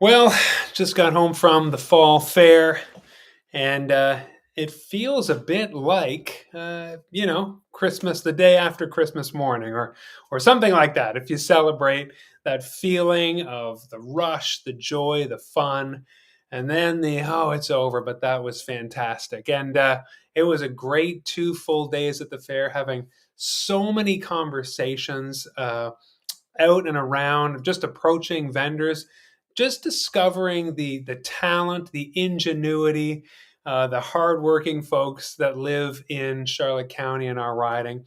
Well, just got home from the fall fair, and it feels a bit like, Christmas the day after Christmas morning, or something like that. If you celebrate that feeling of the rush, the joy, the fun, and then the it's over, but that was fantastic, and it was a great 2 full days at the fair, having so many conversations. Out and around, just approaching vendors, just discovering the talent, the ingenuity, the hardworking folks that live in Charlotte County in our riding.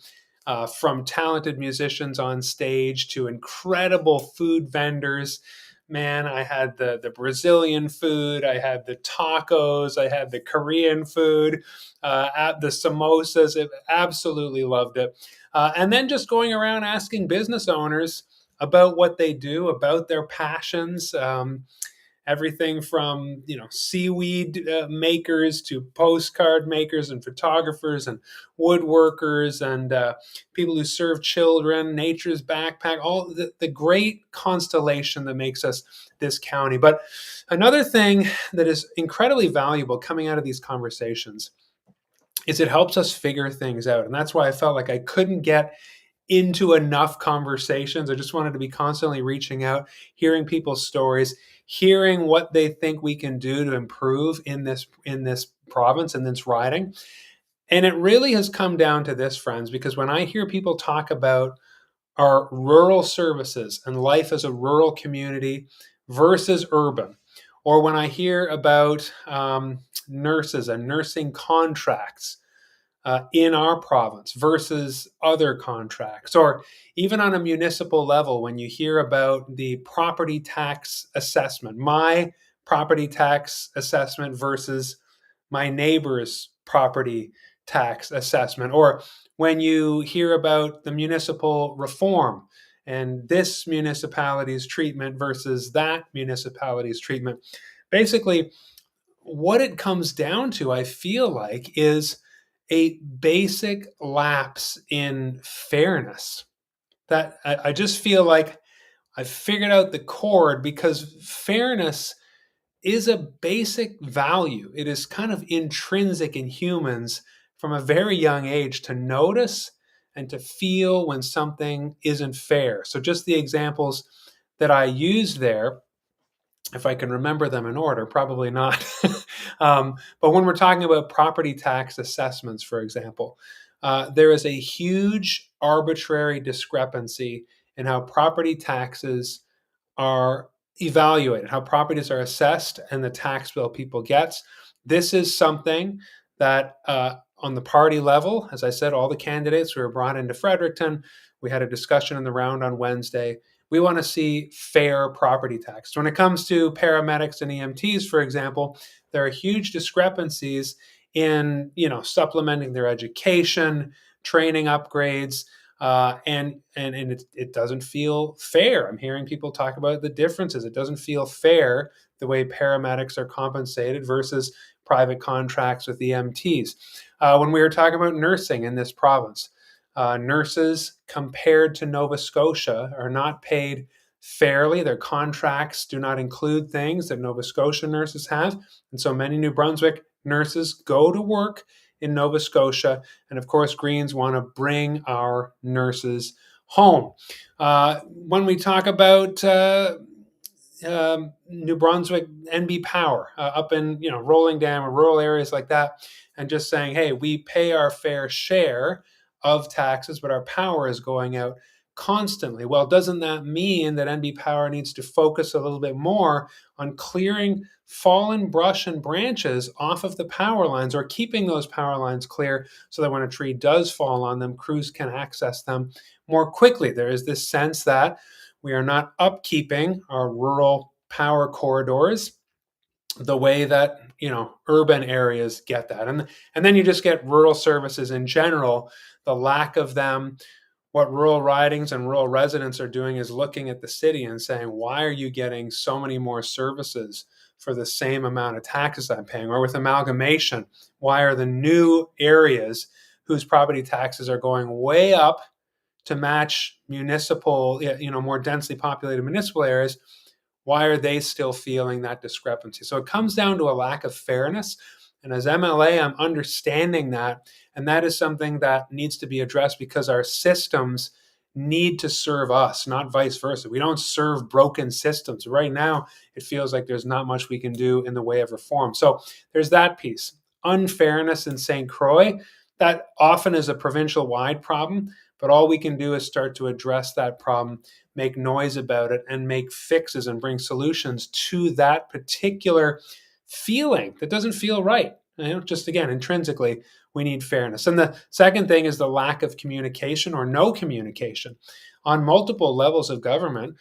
From talented musicians on stage to incredible food vendors. Man, I had the Brazilian food, I had the tacos, I had the Korean food, at the samosas. Absolutely loved it. And then just going around asking business owners about what they do, about their passions. Everything from seaweed makers to postcard makers and photographers and woodworkers and people who serve children, nature's backpack, all the great constellation that makes us this county. But another thing that is incredibly valuable coming out of these conversations is it helps us figure things out. And that's why I felt like I couldn't get into enough conversations. I just wanted to be constantly reaching out, hearing people's stories, hearing what they think we can do to improve in this province and this riding. And it really has come down to this, friends, because when I hear people talk about our rural services and life as a rural community versus urban, or when I hear about nurses and nursing contracts in our province versus other contracts, or even on a municipal level, when you hear about the property tax assessment, my property tax assessment versus my neighbor's property tax assessment, or when you hear about the municipal reform and this municipality's treatment versus that municipality's treatment. Basically, what it comes down to, I feel like, is a basic lapse in fairness. That I just feel like I figured out the chord, because fairness is a basic value. It is kind of intrinsic in humans from a very young age to notice and to feel when something isn't fair. So, just the examples that I used there, if I can remember them in order, probably not. But when we're talking about property tax assessments, for example, there is a huge arbitrary discrepancy in how property taxes are evaluated, how properties are assessed, and the tax bill people get. This is something that, on the party level, as I said, all the candidates who were brought into Fredericton, we had a discussion in the round on Wednesday. We want to see fair property tax. When it comes to paramedics and EMTs, for example, there are huge discrepancies in supplementing their education, training upgrades, and it doesn't feel fair. I'm hearing people talk about the differences. It doesn't feel fair the way paramedics are compensated versus private contracts with EMTs. When we were talking about nursing in this province, nurses compared to Nova Scotia are not paid fairly. Their contracts do not include things that Nova Scotia nurses have. And so many New Brunswick nurses go to work in Nova Scotia. And of course, Greens want to bring our nurses home. When we talk about New Brunswick NB Power up in Rolling Dam or rural areas like that, and just saying, hey, we pay our fair share of taxes, but our power is going out constantly. Well, doesn't that mean that NB Power needs to focus a little bit more on clearing fallen brush and branches off of the power lines, or keeping those power lines clear so that when a tree does fall on them, crews can access them more quickly? There is this sense that we are not upkeeping our rural power corridors the way that urban areas get that. And then you just get rural services in general, the lack of them. What rural ridings and rural residents are doing is looking at the city and saying, why are you getting so many more services for the same amount of taxes I'm paying? Or with amalgamation, why are the new areas whose property taxes are going way up to match municipal, more densely populated municipal areas, Why are they still feeling that discrepancy? So it comes down to a lack of fairness. And as MLA, I'm understanding that. And that is something that needs to be addressed because our systems need to serve us, not vice versa. We don't serve broken systems. Right now, it feels like there's not much we can do in the way of reform. So there's that piece. Unfairness in Saint Croix, that often is a provincial wide problem, but all we can do is start to address that problem, make noise about it, and make fixes and bring solutions to that particular feeling that doesn't feel right. Just again, intrinsically, we need fairness. And the second thing is the lack of communication or no communication on multiple levels of government.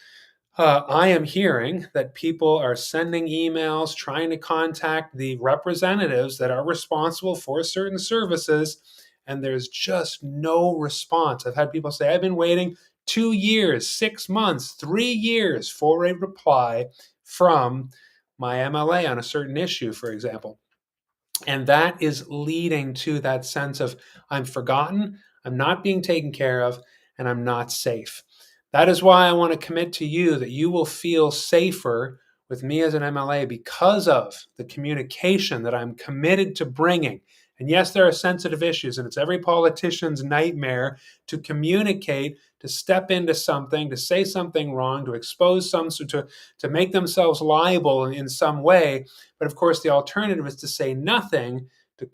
I am hearing that people are sending emails trying to contact the representatives that are responsible for certain services, and there's just no response. I've had people say, I've been waiting 2 years, 6 months, 3 years for a reply from my MLA on a certain issue, for example. And that is leading to that sense of I'm forgotten, I'm not being taken care of, and I'm not safe. That is why I want to commit to you that you will feel safer with me as an MLA because of the communication that I'm committed to bringing. And yes, there are sensitive issues, and it's every politician's nightmare to communicate, to step into something, to say something wrong, to expose some, to make themselves liable in some way. But of course, the alternative is to say nothing,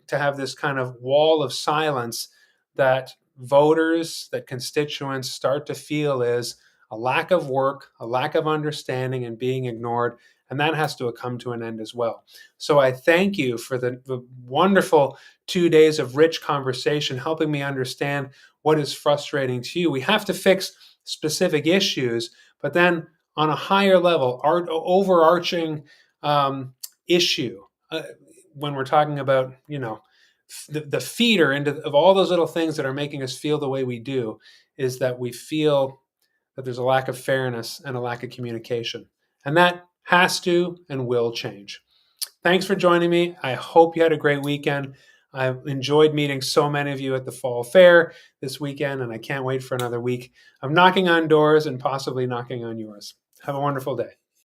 to have this kind of wall of silence that voters, that constituents start to feel is a lack of work, a lack of understanding, and being ignored. And that has to come to an end as well. So I thank you for the wonderful 2 days of rich conversation, helping me understand what is frustrating to you. We have to fix specific issues, but then on a higher level, overarching issue, when we're talking about, the feeder of all those little things that are making us feel the way we do, is that we feel that there's a lack of fairness and a lack of communication. And that has to and will change. Thanks for joining me. I hope you had a great weekend. I enjoyed meeting so many of you at the Fall Fair this weekend, and I can't wait for another week of knocking on doors and possibly knocking on yours. Have a wonderful day.